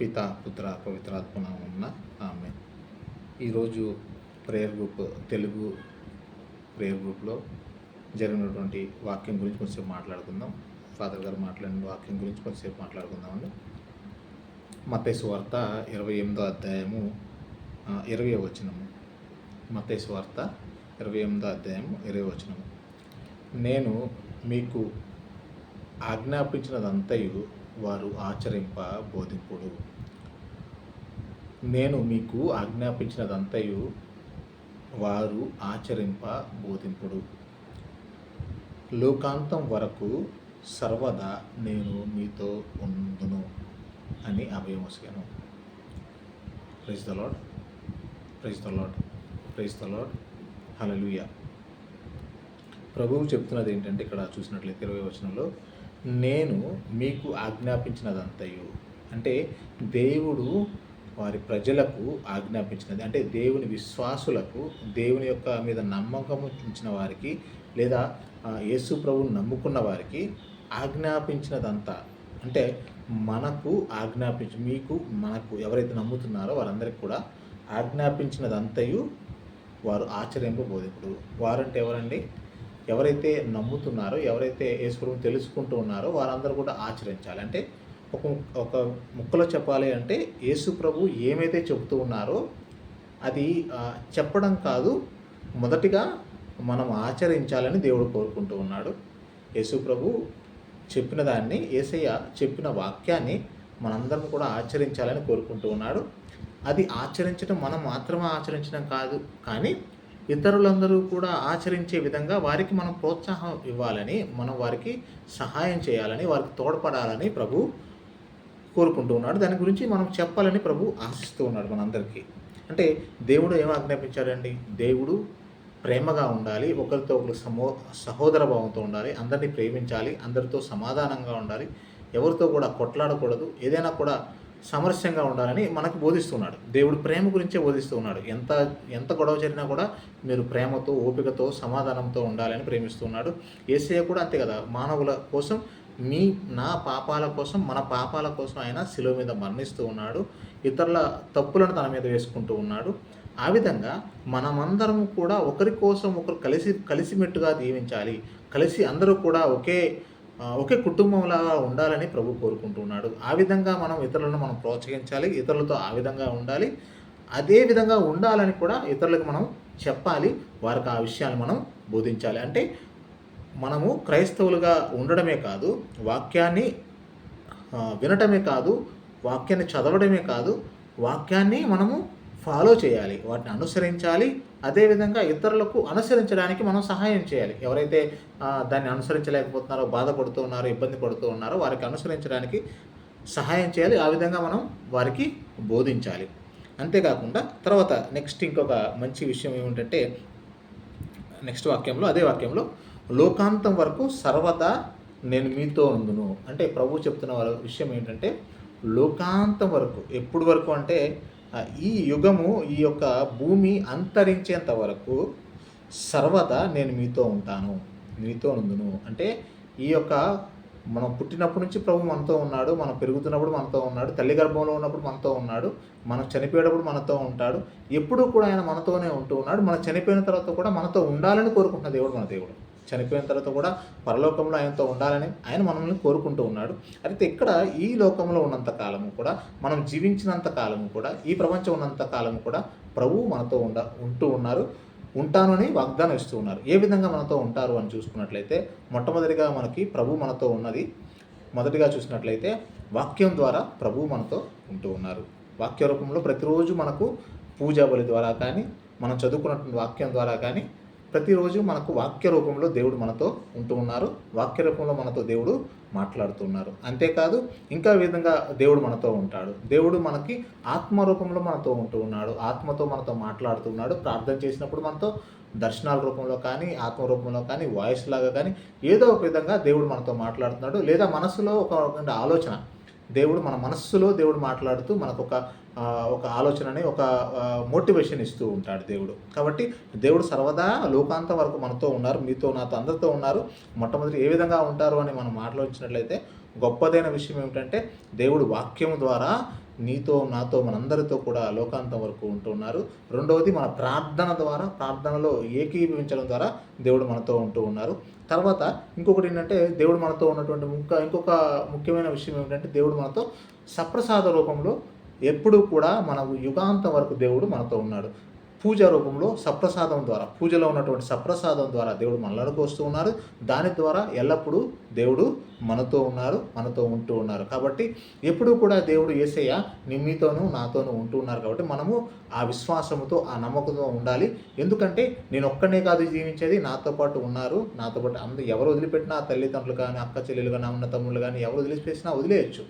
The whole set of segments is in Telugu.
పిత పుత్ర పవిత్రాత్మ నామమున ఆమేన్. ఈరోజు ప్రేయర్ గ్రూప్ తెలుగు ప్రేయర్ గ్రూప్లో జరిగినటువంటి వాక్యం గురించి కొంచెంసేపు మాట్లాడుకుందాం. ఫాదర్ గారు మాట్లాడిన వాక్యం గురించి కొంచెంసేపు మాట్లాడుకుందామండి. మత్తయి సువార్త 28వ అధ్యాయము 20వ వచనము. మత్తయి సువార్త 28వ అధ్యాయము 20వ వచనము. నేను మీకు ఆజ్ఞాపించినదంతయు వారు ఆచరింప బోధింపుడు. నేను మీకు ఆజ్ఞాపించినదంతయు వారు ఆచరింప బోధింపుడు. లోకాంతం వరకు సర్వదా నేను మీతో ఉందును అని అభయం వసిగాను. Praise the lord, praise the lord, praise the lord. Hallelujah. ప్రభువు చెప్తున్నది ఏంటంటే, ఇక్కడ చూసినట్లయితే 20వ వచనంలో, నేను మీకు ఆజ్ఞాపించినదంతయు, అంటే దేవుడు వారి ప్రజలకు ఆజ్ఞాపించినది, అంటే దేవుని విశ్వాసులకు, దేవుని యొక్క మీద నమ్మకం ఉంచిన వారికి, లేదా యేసు ప్రభువుని నమ్ముకున్న వారికి ఆజ్ఞాపించినదంతా, అంటే మనకు మీకు మనకు ఎవరైతే నమ్ముతున్నారో వారందరికీ కూడా ఆజ్ఞాపించినదంతయు వారు ఆచరింప బోధికుడు. వారంటే ఎవరండి? ఎవరైతే నమ్ముతున్నారో, ఎవరైతే యేసు ప్రభువుని తెలుసుకుంటూ ఉన్నారో వారందరూ కూడా ఆచరించాలి. అంటే ఒక ముక్కలో చెప్పాలి అంటే, యేసు ప్రభు ఏమైతే చెబుతూ ఉన్నారో అది చెప్పడం కాదు, మొదటిగా మనం ఆచరించాలని దేవుడు కోరుకుంటూ ఉన్నాడు. యేసు ప్రభు చెప్పిన దాన్ని, యేసయ్య చెప్పిన వాక్యాన్ని మనందరం కూడా ఆచరించాలని కోరుకుంటూ ఉన్నాడు. అది ఆచరించడం మనం మాత్రమే ఆచరించడం కాదు, కానీ ఇతరులందరూ కూడా ఆచరించే విధంగా వారికి మనం ప్రోత్సాహం ఇవ్వాలని, మనం వారికి సహాయం చేయాలని, వారికి తోడ్పడాలని ప్రభు కోరుకుంటూ ఉన్నాడు. దాని గురించి మనం చెప్పాలని ప్రభు ఆశిస్తూ ఉన్నాడు మనందరికీ. అంటే దేవుడు ఏం ఆజ్ఞాపించాడండి? దేవుడు ప్రేమగా ఉండాలి, ఒకరితో ఒకరు సహోదర భావంతో ఉండాలి, అందరినీ ప్రేమించాలి, అందరితో సమాధానంగా ఉండాలి, ఎవరితో కూడా కొట్లాడకూడదు, ఏదైనా కూడా సమరస్యంగా ఉండాలని మనకు బోధిస్తున్నాడు. దేవుడు ప్రేమ గురించే బోధిస్తూ ఉన్నాడు. ఎంత గొడవ జరిగినా కూడా మీరు ప్రేమతో, ఓపికతో, సమాధానంతో ఉండాలని ప్రేమిస్తున్నాడు. యేసయ్య కూడా అంతే కదా, మానవుల కోసం, నా పాపాల కోసం, మన పాపాల కోసం ఆయన శిలువ మీద మరణిస్తూ ఉన్నాడు. ఇతరుల తప్పులను తన మీద వేసుకుంటూ ఉన్నాడు. ఆ విధంగా మనమందరం కూడా ఒకరి కోసం ఒకరు కలిసిమెట్టుగా దీవించాలి, కలిసి అందరూ కూడా ఒకే కుటుంబంలాగా ఉండాలని ప్రభు కోరుకుంటున్నాడు. ఆ విధంగా మనం ఇతరులను మనం ప్రోత్సహించాలి, ఇతరులతో ఆ విధంగా ఉండాలి, అదే విధంగా ఉండాలని కూడా ఇతరులకు మనం చెప్పాలి, వారికి ఆ విషయాన్ని మనం బోధించాలి. అంటే మనము క్రైస్తవులుగా ఉండడమే కాదు, వాక్యాన్ని వినటమే కాదు, వాక్యాన్ని చదవడమే కాదు, వాక్యాన్ని మనము ఫాలో చేయాలి, వాటిని అనుసరించాలి. అదేవిధంగా ఇతరులకు అనుసరించడానికి మనం సహాయం చేయాలి. ఎవరైతే దాన్ని అనుసరించలేకపోతున్నారో, బాధపడుతూ ఉన్నారో, ఇబ్బంది పడుతూ ఉన్నారో వారికి అనుసరించడానికి సహాయం చేయాలి. ఆ విధంగా మనం వారికి బోధించాలి. అంతేకాకుండా తర్వాత నెక్స్ట్ ఇంకొక మంచి విషయం ఏమిటంటే, నెక్స్ట్ వాక్యంలో, అదే వాక్యంలో, లోకాంతం వరకు సర్వదా నేను మీతో ఉందును. అంటే ప్రభు చెప్తున్న విషయం ఏంటంటే, లోకాంతం వరకు, ఎప్పుడు వరకు అంటే ఈ యుగము, ఈ యొక్క భూమి అంతరించేంత వరకు సర్వదా నేను మీతో ఉంటాను, మీతో ఉందును. అంటే ఈ యొక్క మనం పుట్టినప్పటి నుంచి ప్రభు మనతో ఉన్నాడు, మనం పెరుగుతున్నప్పుడు మనతో ఉన్నాడు, తల్లి గర్భంలో ఉన్నప్పుడు మనతో ఉన్నాడు, మనం చనిపోయేటప్పుడు మనతో ఉంటాడు, ఎప్పుడూ కూడా ఆయన మనతోనే ఉంటూ ఉన్నాడు. మనం చనిపోయిన తర్వాత కూడా మనతో ఉండాలని కోరుకుంటున్న దేవుడు మన దేవుడు. చనిపోయిన తర్వాత కూడా పరలోకంలో ఆయనతో ఉండాలని ఆయన మనల్ని కోరుకుంటూ ఉన్నాడు. అయితే ఇక్కడ ఈ లోకంలో ఉన్నంత కాలము కూడా, మనం జీవించినంత కాలము కూడా, ఈ ప్రపంచం ఉన్నంత కాలము కూడా ప్రభువు మనతో ఉంటూ ఉన్నారు, ఉంటాను అని వాగ్దానం ఇస్తూ ఉన్నారు. ఏ విధంగా మనతో ఉంటారు అని చూసుకున్నట్లయితే, మొట్టమొదటిగా మనకి ప్రభు మనతో ఉన్నది, మొదటిగా చూసినట్లయితే వాక్యం ద్వారా ప్రభువు మనతో ఉంటూ ఉన్నారు. వాక్య రూపంలో ప్రతిరోజు మనకు పూజా బలి ద్వారా కానీ, మనం చదువుకున్నటువంటి వాక్యం ద్వారా కానీ, ప్రతిరోజు మనకు వాక్య రూపంలో దేవుడు మనతో ఉంటూ ఉన్నారు, వాక్య రూపంలో మనతో దేవుడు మాట్లాడుతున్నారు. అంతేకాదు ఇంకా విధంగా దేవుడు మనతో ఉంటాడు. దేవుడు మనకి ఆత్మ రూపంలో మనతో ఉంటూ ఉన్నాడు, ఆత్మతో మనతో మాట్లాడుతున్నాడు. ప్రార్థన చేసినప్పుడు మనతో దర్శనాల రూపంలో కానీ, ఆత్మ రూపంలో కానీ, వాయిస్ లాగా కానీ ఏదో ఒక విధంగా దేవుడు మనతో మాట్లాడుతున్నాడు. లేదా మనసులో ఒక ఆలోచన, మన మనస్సులో దేవుడు మాట్లాడుతూ మనకు ఒక ఆలోచనని, ఒక మోటివేషన్ ఇస్తూ ఉంటాడు దేవుడు. కాబట్టి దేవుడు సర్వదా లోకాంతం వరకు మనతో ఉన్నారు, మీతో, నాతో, అందరితో ఉన్నారు. మొట్టమొదటి ఏ విధంగా ఉంటారు అని మనం మాట్లాడించినట్లయితే, గొప్పదైన విషయం ఏమిటంటే, దేవుడు వాక్యం ద్వారా నీతో నాతో మనందరితో కూడా లోకాంతం వరకు ఉంటున్నారు. రెండవది మన ప్రార్థనలో ఏకీభవించడం ద్వారా దేవుడు మనతో ఉంటూ ఉన్నారు. తర్వాత ఇంకొకటి ఏంటంటే దేవుడు మనతో ఉన్నటువంటి ఇంకొక ముఖ్యమైన విషయం ఏమిటంటే దేవుడు మనతో సప్రసాద రూపంలో ఎప్పుడూ కూడా మన యుగాంతం వరకు దేవుడు మనతో ఉన్నాడు. పూజ రూపంలో సప్రసాదం ద్వారా, పూజలో ఉన్నటువంటి సప్రసాదం ద్వారా దేవుడు మనలోకి వస్తూ ఉన్నారు. దాని ద్వారా ఎల్లప్పుడూ దేవుడు మనతో ఉన్నారు, మనతో ఉంటూ ఉన్నారు. కాబట్టి ఎప్పుడూ కూడా దేవుడు యేసయ్య మీతోనూ నాతోనూ ఉంటూ ఉన్నారు. కాబట్టి మనము ఆ విశ్వాసంతో, ఆ నమ్మకంతో ఉండాలి. ఎందుకంటే నేను ఒక్కనే కాదు జీవించేది, నాతో పాటు ఉన్నారు. నాతో పాటు ఎవరు వదిలిపెట్టినా, తల్లిదండ్రులు కానీ, అక్క చెల్లెలు కానీ, అన్న తమ్ముళ్ళు కానీ ఎవరు వదిలిపెట్టినా వదిలేయచ్చు.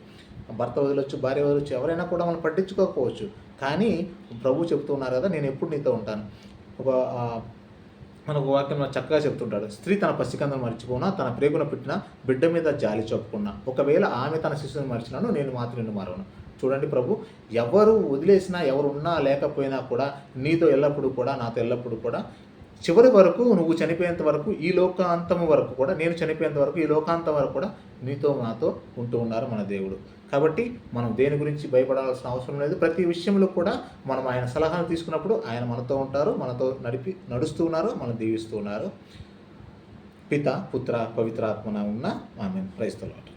భర్త వదిలొచ్చు, భార్య వదిలొచ్చు, ఎవరైనా కూడా మనం పట్టించుకోకపోవచ్చు. కానీ ప్రభు చెప్తూ ఉన్నారు కదా, నేను ఎప్పుడు నీతో ఉంటాను. మనకు వాక్యం చక్కగా చెప్తుంటాడు, స్త్రీ తన పసికందను మర్చిపోనా, తన ప్రేగున పెట్టిన బిడ్డ మీద జాలి చూపుకున్నా, ఒకవేళ ఆమె తన శిశువుని మర్చినాను, నేను మాత్రం నిన్ను మరవను. చూడండి, ప్రభు ఎవరు వదిలేసినా, ఎవరు ఉన్నా లేకపోయినా కూడా నీతో ఎల్లప్పుడూ కూడా, నాతో ఎల్లప్పుడూ కూడా చివరి వరకు, నువ్వు చనిపోయేంత వరకు, ఈ లోకాంతం వరకు కూడా, నేను చనిపోయేంత వరకు, ఈ లోకాంతం వరకు కూడా నీతో నాతో ఉంటూ ఉన్నారు మన దేవుడు. కాబట్టి మనం దేని గురించి భయపడాల్సిన అవసరం లేదు. ప్రతి విషయంలో కూడా మనం ఆయన సలహాలు తీసుకున్నప్పుడు ఆయన మనతో ఉంటారు, మనతో నడుస్తూ ఉన్నారు, మనం దీవిస్తూ ఉన్నారు. పిత, పుత్ర, పవిత్రాత్మన ఉన్న ఆమేన్. Praise the lord.